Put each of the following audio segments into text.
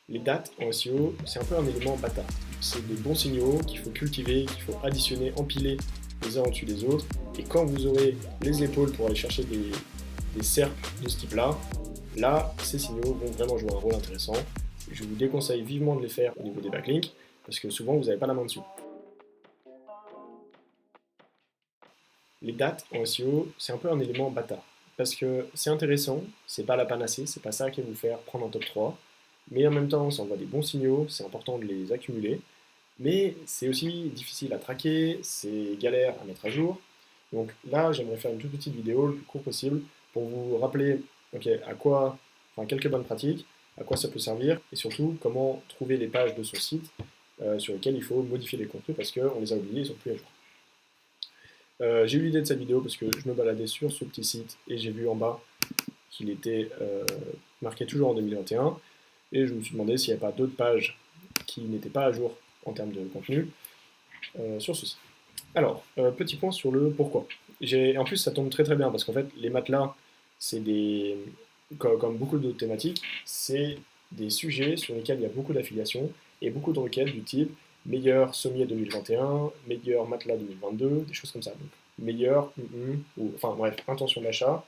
Les dates en SEO, c'est un peu un élément bâtard. C'est des bons signaux qu'il faut cultiver, qu'il faut additionner, empiler les uns au-dessus des autres. Et quand vous aurez les épaules pour aller chercher des SERP de ce type-là, là, ces signaux vont vraiment jouer un rôle intéressant. Je vous déconseille vivement de les faire au niveau des backlinks, parce que souvent vous n'avez pas la main dessus. Les dates en SEO, c'est un peu un élément bâtard. Parce que c'est intéressant, c'est pas la panacée, c'est pas ça qui va vous faire prendre un top 3. Mais en même temps, ça envoie des bons signaux, c'est important de les accumuler. Mais c'est aussi difficile à traquer, c'est galère à mettre à jour. Donc là, j'aimerais faire une toute petite vidéo le plus court possible pour vous rappeler à quoi, enfin, quelques bonnes pratiques, à quoi ça peut servir, et surtout comment trouver les pages de son site sur lesquelles il faut modifier les contenus parce qu'on les a oubliés, ils ne sont plus à jour. J'ai eu l'idée de cette vidéo parce que je me baladais sur ce petit site et j'ai vu en bas qu'il était marqué toujours en 2021 et je me suis demandé s'il n'y avait pas d'autres pages qui n'étaient pas à jour en termes de contenu sur ce site. Alors, petit point sur le pourquoi. En plus, ça tombe très très bien parce qu'en fait, les matelas, c'est des, comme beaucoup d'autres thématiques, c'est des sujets sur lesquels il y a beaucoup d'affiliations et beaucoup de requêtes du type meilleur sommier 2021, meilleur matelas 2022, des choses comme ça. Donc, meilleur, ou enfin bref, intention d'achat,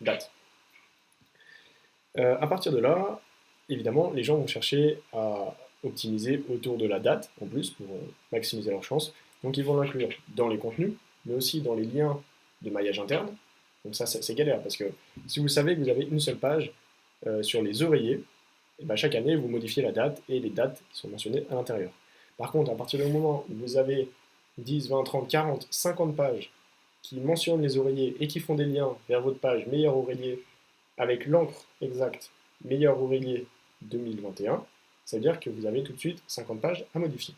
date. À partir de là, évidemment, les gens vont chercher à optimiser autour de la date, en plus, pour maximiser leurs chances. Donc ils vont l'inclure dans les contenus, mais aussi dans les liens de maillage interne. Donc ça, c'est galère, parce que si vous savez que vous avez une seule page sur les oreillers, et ben chaque année, vous modifiez la date et les dates qui sont mentionnées à l'intérieur. Par contre, à partir du moment où vous avez 10, 20, 30, 40, 50 pages qui mentionnent les oreillers et qui font des liens vers votre page meilleur oreiller avec l'encre exacte meilleur ouvrier 2021, ça veut dire que vous avez tout de suite 50 pages à modifier.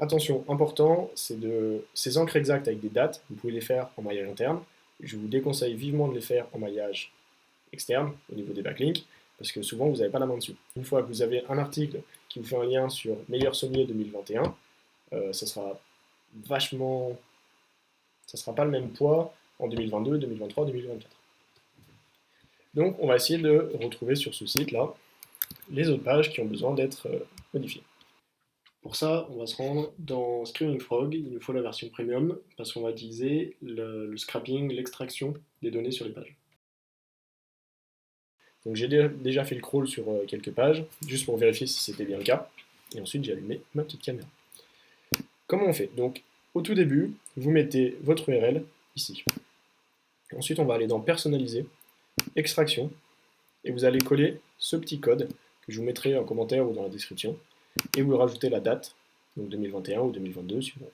Attention, important, c'est de ces encres exactes avec des dates, vous pouvez les faire en maillage interne. Je vous déconseille vivement de les faire en maillage externe au niveau des backlinks, parce que souvent vous n'avez pas la main dessus. Une fois que vous avez un article qui vous fait un lien sur meilleur sommier 2021, ça sera vachement, ça sera pas le même poids en 2022, 2023, 2024. Donc on va essayer de retrouver sur ce site-là les autres pages qui ont besoin d'être modifiées. Pour ça, on va se rendre dans Screaming Frog, il nous faut la version premium, parce qu'on va utiliser le scrapping, l'extraction des données sur les pages. Donc j'ai déjà fait le crawl sur quelques pages, juste pour vérifier si c'était bien le cas, et ensuite j'ai allumé ma petite caméra. Comment on fait? Donc au tout début, vous mettez votre URL ici. Ensuite on va aller dans personnaliser, extraction, et vous allez coller ce petit code que je vous mettrai en commentaire ou dans la description, et vous rajoutez la date, donc 2021 ou 2022, suivant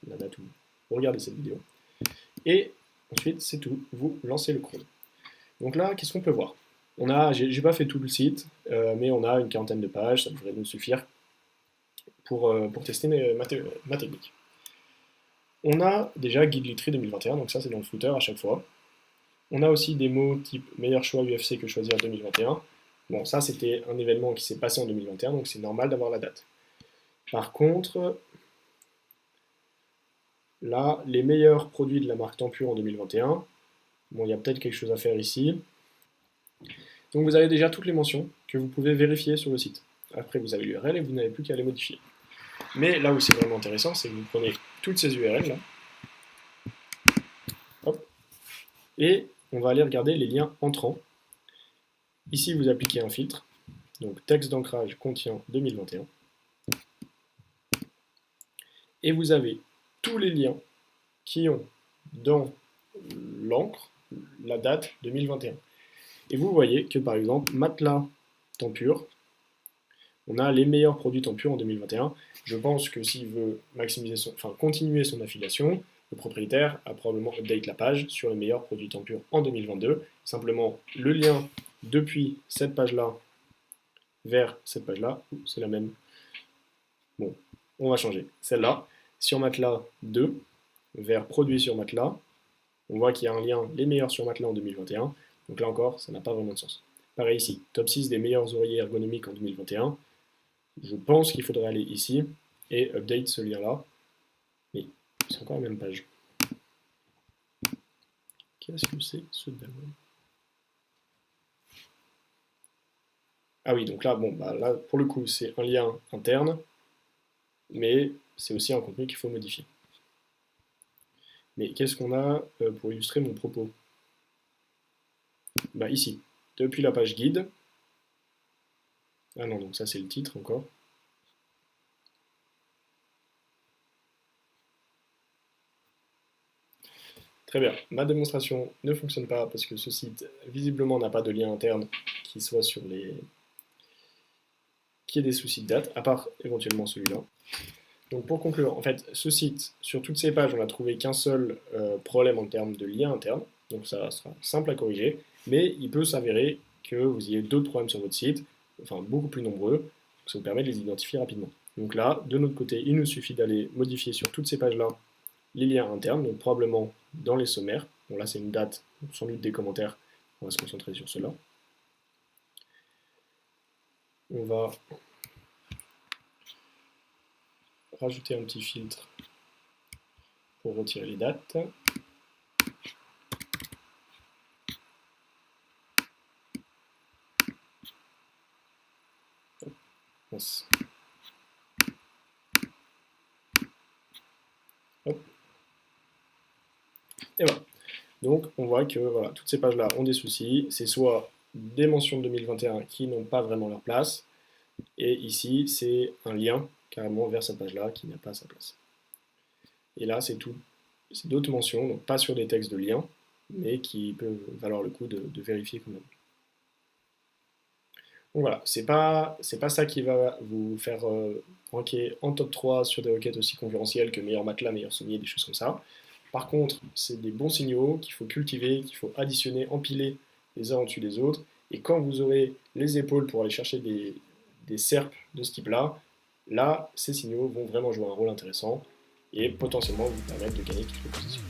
la date où vous regardez cette vidéo. Et ensuite, c'est tout, vous lancez le crawl. Donc là, qu'est-ce qu'on peut voir? J'ai pas fait tout le site, mais on a une quarantaine de pages, ça devrait nous suffire pour tester ma technique. On a déjà Guide Literie 2021, donc ça c'est dans le footer à chaque fois. On a aussi des mots type meilleur choix UFC que choisir 2021. Bon, ça c'était un événement qui s'est passé en 2021, donc c'est normal d'avoir la date. Par contre, là, les meilleurs produits de la marque Tempur en 2021, bon, il y a peut-être quelque chose à faire ici. Donc vous avez déjà toutes les mentions que vous pouvez vérifier sur le site. Après, vous avez l'URL et vous n'avez plus qu'à les modifier. Mais là où c'est vraiment intéressant, c'est que vous prenez toutes ces URL là, hop, et on va aller regarder les liens entrants. Ici, vous appliquez un filtre. Donc texte d'ancrage contient 2021. Et vous avez tous les liens qui ont dans l'encre la date 2021. Et vous voyez que par exemple, matelas Tempur, on a les meilleurs produits Tempur en 2021. Je pense que s'il veut continuer son affiliation, le propriétaire a probablement update la page sur les meilleurs produits Tempur en 2022. Simplement, le lien depuis cette page-là vers cette page-là, c'est la même. Bon, on va changer. Celle-là, sur matelas 2, vers produits sur matelas, on voit qu'il y a un lien les meilleurs sur matelas en 2021. Donc là encore, ça n'a pas vraiment de sens. Pareil ici, top 6 des meilleurs oreillers ergonomiques en 2021. Je pense qu'il faudrait aller ici et update ce lien-là. Mais c'est encore la même page. Qu'est-ce que c'est ce download? Ah oui, donc là, bon, bah, là, pour le coup, c'est un lien interne, mais c'est aussi un contenu qu'il faut modifier. Mais qu'est-ce qu'on a pour illustrer mon propos? Bah, ici, depuis la page guide. Ah non, donc ça c'est le titre encore. Très bien, ma démonstration ne fonctionne pas parce que ce site visiblement n'a pas de lien interne qui soit sur les... qui ait des soucis de date, à part éventuellement celui-là. Donc pour conclure, en fait, ce site, sur toutes ces pages, on n'a trouvé qu'un seul problème en termes de lien interne, donc ça sera simple à corriger, mais il peut s'avérer que vous ayez d'autres problèmes sur votre site, enfin beaucoup plus nombreux, donc ça vous permet de les identifier rapidement. Donc là, de notre côté, il nous suffit d'aller modifier sur toutes ces pages-là les liens internes, donc probablement dans les sommaires. Bon là c'est une date, sans doute des commentaires, on va se concentrer sur cela. On va rajouter un petit filtre pour retirer les dates. Hop. Et voilà. Donc on voit que voilà, toutes ces pages-là ont des soucis. C'est soit des mentions de 2021 qui n'ont pas vraiment leur place, et ici c'est un lien carrément vers cette page-là qui n'a pas sa place. Et là c'est tout, c'est d'autres mentions, donc pas sur des textes de lien, mais qui peuvent valoir le coup de vérifier quand même. Donc voilà, c'est pas ça qui va vous faire ranker en top 3 sur des requêtes aussi concurrentielles que meilleur matelas, meilleur sommier, des choses comme ça. Par contre, c'est des bons signaux qu'il faut cultiver, qu'il faut additionner, empiler les uns au-dessus des autres. Et quand vous aurez les épaules pour aller chercher des SERP de ce type-là, là, ces signaux vont vraiment jouer un rôle intéressant et potentiellement vous permettre de gagner quelques positions.